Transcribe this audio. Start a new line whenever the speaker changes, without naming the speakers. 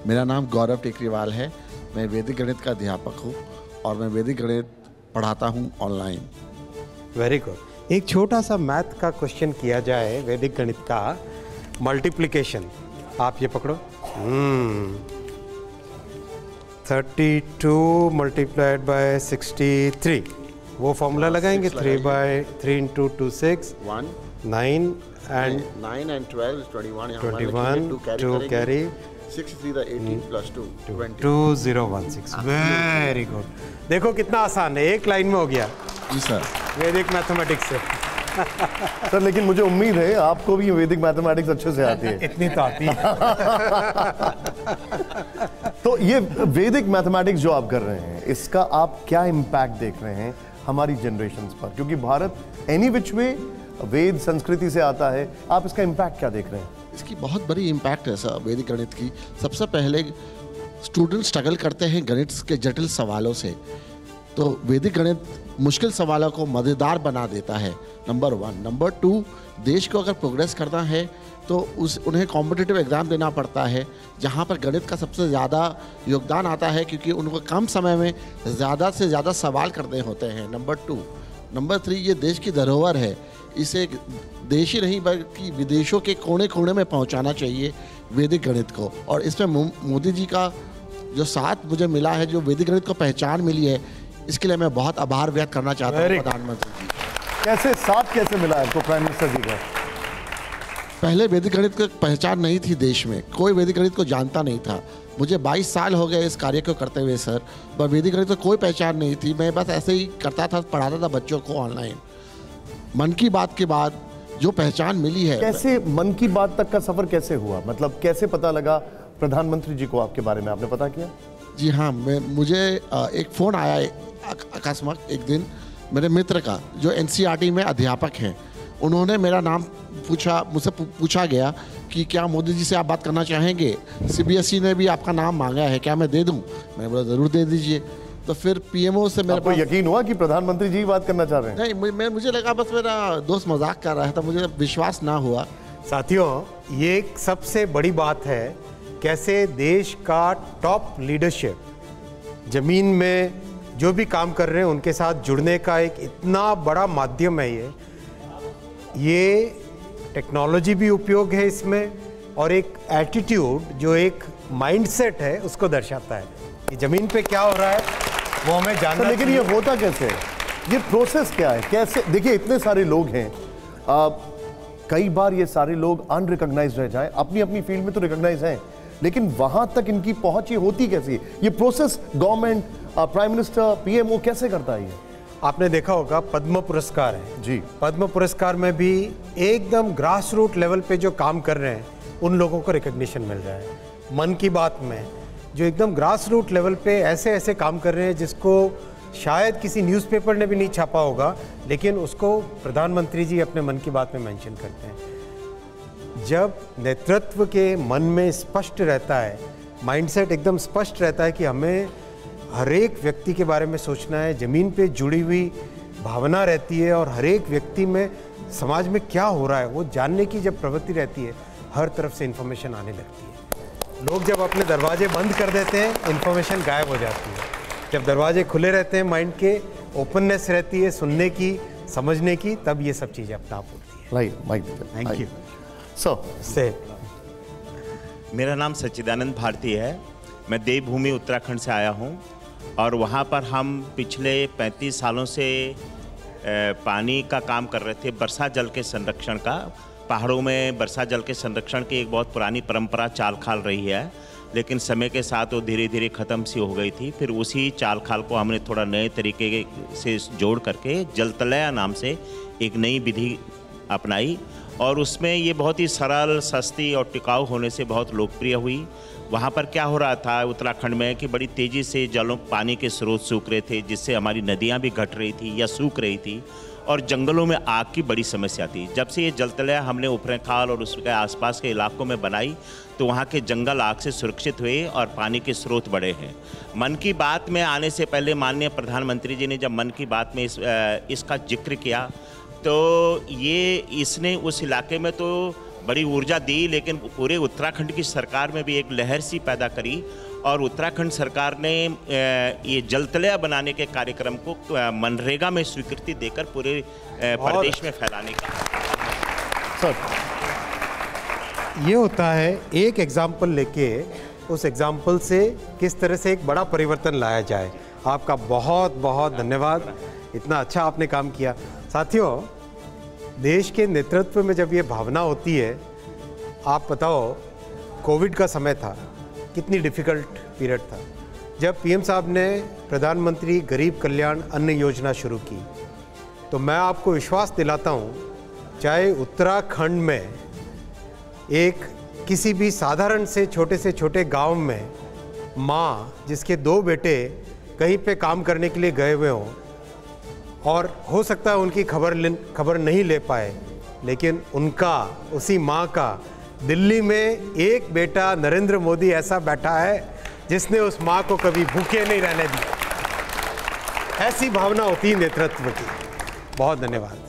मेरा नाम गौरव टेकरीवाल है। मैं वैदिक गणित का अध्यापक हूँ और मैं वैदिक गणित पढ़ाता हूँ ऑनलाइन।
Very good. एक छोटा सा मैथ का क्वेश्चन किया जाए वैदिक गणित का, मल्टीप्लिकेशन। आप ये पकड़ो। 32 मल्टीप्लाइड बाय 63, वो फॉर्मूला लगाएंगे। 3 into 2 6 9 and
9 and 12 is 21.
21 2 carry
63 the 18 plus 2 20.
2016। Very good. देखो कितना आसान है, एक लाइन में हो गया
जी सर,
वैदिक मैथमेटिक्स से।
सर लेकिन मुझे उम्मीद है आपको भी वैदिक मैथमेटिक्स अच्छे से आती है।
इतनी तो आती है।
तो ये वैदिक मैथमेटिक्स जो आप कर रहे हैं, इसका आप क्या इम्पैक्ट देख रहे हैं हमारी जनरेशन्स पर? क्योंकि भारत एनी विच वे वेद संस्कृति से आता है, आप इसका इम्पैक्ट क्या देख रहे हैं?
इसकी बहुत बड़ी इम्पैक्ट है सर वैदिक गणित की। सबसे पहले स्टूडेंट स्ट्रगल करते हैं गणित के जटिल सवालों से, तो वैदिक गणित मुश्किल सवालों को मज़ेदार बना देता है, नंबर 1। नंबर 2, देश को अगर प्रोग्रेस करना है तो उन्हें कॉम्पिटिटिव एग्ज़ाम देना पड़ता है, जहाँ पर गणित का सबसे ज़्यादा योगदान आता है, क्योंकि उनको कम समय में ज़्यादा से ज़्यादा सवाल करने होते हैं, नंबर 2। नंबर 3, ये देश की धरोहर है, इसे देश ही नहीं बल्कि विदेशों के कोने कोने में पहुंचाना चाहिए वैदिक गणित को। और इसमें मोदी जी का जो साथ मुझे मिला है, जो वैदिक गणित को पहचान मिली है, इसके लिए मैं बहुत आभार व्यक्त करना चाहता हूँ प्रधानमंत्री जी।
कैसे साथ कैसे मिला आपको प्राइम मिनिस्टर जी का?
पहले वैदिक गणित को पहचान नहीं थी देश में, कोई वैदिक गणित को जानता नहीं था। मुझे 22 साल हो गए इस कार्य को करते हुए सर, पर वैदिक गणित को कोई पहचान नहीं थी। मैं बस ऐसे ही करता था, पढ़ाता था बच्चों को ऑनलाइन। मन की बात के बाद जो पहचान मिली है।
कैसे मन की बात तक का सफर कैसे हुआ? मतलब कैसे पता लगा प्रधानमंत्री जी को आपके बारे में, आपने पता किया?
जी हाँ, मुझे एक फ़ोन आया अकस्मात एक दिन मेरे मित्र का, जो NCERT में अध्यापक हैं। उन्होंने मेरा नाम पूछा, मुझसे पूछा गया कि क्या मोदी जी से आप बात करना चाहेंगे, CBSE ने भी आपका नाम मांगा है, क्या मैं दे दूं? मैं बोला ज़रूर दे दीजिए। तो फिर PMO से मेरे
को यकीन हुआ कि प्रधानमंत्री जी बात करना चाह रहे हैं?
नहीं, मुझे लगा बस मेरा दोस्त मजाक कर रहा था, मुझे विश्वास ना हुआ।
साथियों, ये एक सबसे बड़ी बात है, कैसे देश का टॉप लीडरशिप जमीन में जो भी काम कर रहे हैं उनके साथ जुड़ने का एक इतना बड़ा माध्यम है। ये टेक्नोलॉजी भी उपयोग है इसमें, और एक एटीट्यूड जो एक माइंडसेट है उसको दर्शाता है कि जमीन पे क्या हो रहा है वो हमें जानना चाहिए।
लेकिन ये होता कैसे है, ये प्रोसेस क्या है, कैसे? देखिए इतने सारे लोग हैं, कई बार ये सारे लोग अनरिकॉग्नाइज्ड रह जाएं, अपनी अपनी फील्ड में तो रिकॉग्नाइज हैं, लेकिन वहां तक इनकी पहुंच ये होती कैसी? ये process government, prime minister, PMO कैसे करता है ये?
आपने देखा होगा पद्म पुरस्कार है
जी,
पद्म पुरस्कार में भी एकदम ग्रास रूट लेवल पे जो काम कर रहे हैं उन लोगों को रिकग्निशन मिल रहा है। मन की बात में जो एकदम ग्रास रूट लेवल पे ऐसे ऐसे काम कर रहे हैं जिसको शायद किसी न्यूज़पेपर ने भी नहीं छापा होगा, लेकिन उसको प्रधानमंत्री जी अपने मन की बात में मेंशन करते हैं। जब नेतृत्व के मन में स्पष्ट रहता है, माइंडसेट एकदम स्पष्ट रहता है कि हमें हर एक व्यक्ति के बारे में सोचना है, ज़मीन पे जुड़ी हुई भावना रहती है, और हर एक व्यक्ति में समाज में क्या हो रहा है वो जानने की जब प्रवृत्ति रहती है, हर तरफ से इन्फॉर्मेशन आने लगती है। लोग जब अपने दरवाजे बंद कर देते हैं, इन्फॉर्मेशन गायब हो जाती है। जब दरवाजे खुले रहते हैं, माइंड के ओपननेस रहती है सुनने की, समझने की, तब ये सब चीज़ें अपना आप होती है।
Right, mic.
थैंक यू
से
मेरा नाम सच्चिदानंद भारती है। मैं देवभूमि उत्तराखंड से आया हूँ, और वहाँ पर हम पिछले 35 सालों से पानी का काम कर रहे थे, वर्षा जल के संरक्षण का। पहाड़ों में वर्षा जल के संरक्षण की एक बहुत पुरानी परंपरा चाल खाल रही है, लेकिन समय के साथ वो धीरे धीरे ख़त्म सी हो गई थी। फिर उसी चाल खाल को हमने थोड़ा नए तरीके से जोड़ करके जलतलया नाम से एक नई विधि अपनाई, और उसमें ये बहुत ही सरल, सस्ती और टिकाऊ होने से बहुत लोकप्रिय हुई। वहाँ पर क्या हो रहा था उत्तराखंड में कि बड़ी तेज़ी से पानी के स्रोत सूख रहे थे, जिससे हमारी नदियाँ भी घट रही थी या सूख रही थी, और जंगलों में आग की बड़ी समस्या थी। जब से ये जलतलया हमने ऊपरेखाल और उसके आसपास के इलाकों में बनाई, तो वहाँ के जंगल आग से सुरक्षित हुए और पानी के स्रोत बढ़े हैं। मन की बात में आने से पहले माननीय प्रधानमंत्री जी ने जब मन की बात में इसका जिक्र किया, तो इसने उस इलाके में तो बड़ी ऊर्जा दी, लेकिन पूरे उत्तराखंड की सरकार में भी एक लहर सी पैदा करी और उत्तराखंड सरकार ने ये जलतलिया बनाने के कार्यक्रम को मनरेगा में स्वीकृति देकर पूरे प्रदेश में फैलाने का।
सर,
ये होता है एक एग्जाम्पल लेके उस एग्जाम्पल से किस तरह से एक बड़ा परिवर्तन लाया जाए। आपका बहुत बहुत धन्यवाद, इतना अच्छा आपने काम किया। साथियों, देश के नेतृत्व में जब ये भावना होती है, आप बताओ कोविड का समय था, कितनी डिफ़िकल्ट पीरियड था, जब पीएम साहब ने प्रधानमंत्री गरीब कल्याण अन्न योजना शुरू की, तो मैं आपको विश्वास दिलाता हूँ, चाहे उत्तराखंड में एक किसी भी साधारण से छोटे गांव में माँ जिसके 2 बेटे कहीं पे काम करने के लिए गए हुए हों और हो सकता है उनकी खबर नहीं ले पाए, लेकिन उनका, उसी माँ का दिल्ली में एक बेटा नरेंद्र मोदी ऐसा बैठा है जिसने उस माँ को कभी भूखे नहीं रहने दिया। ऐसी भावना होती है नेतृत्व की। बहुत धन्यवाद।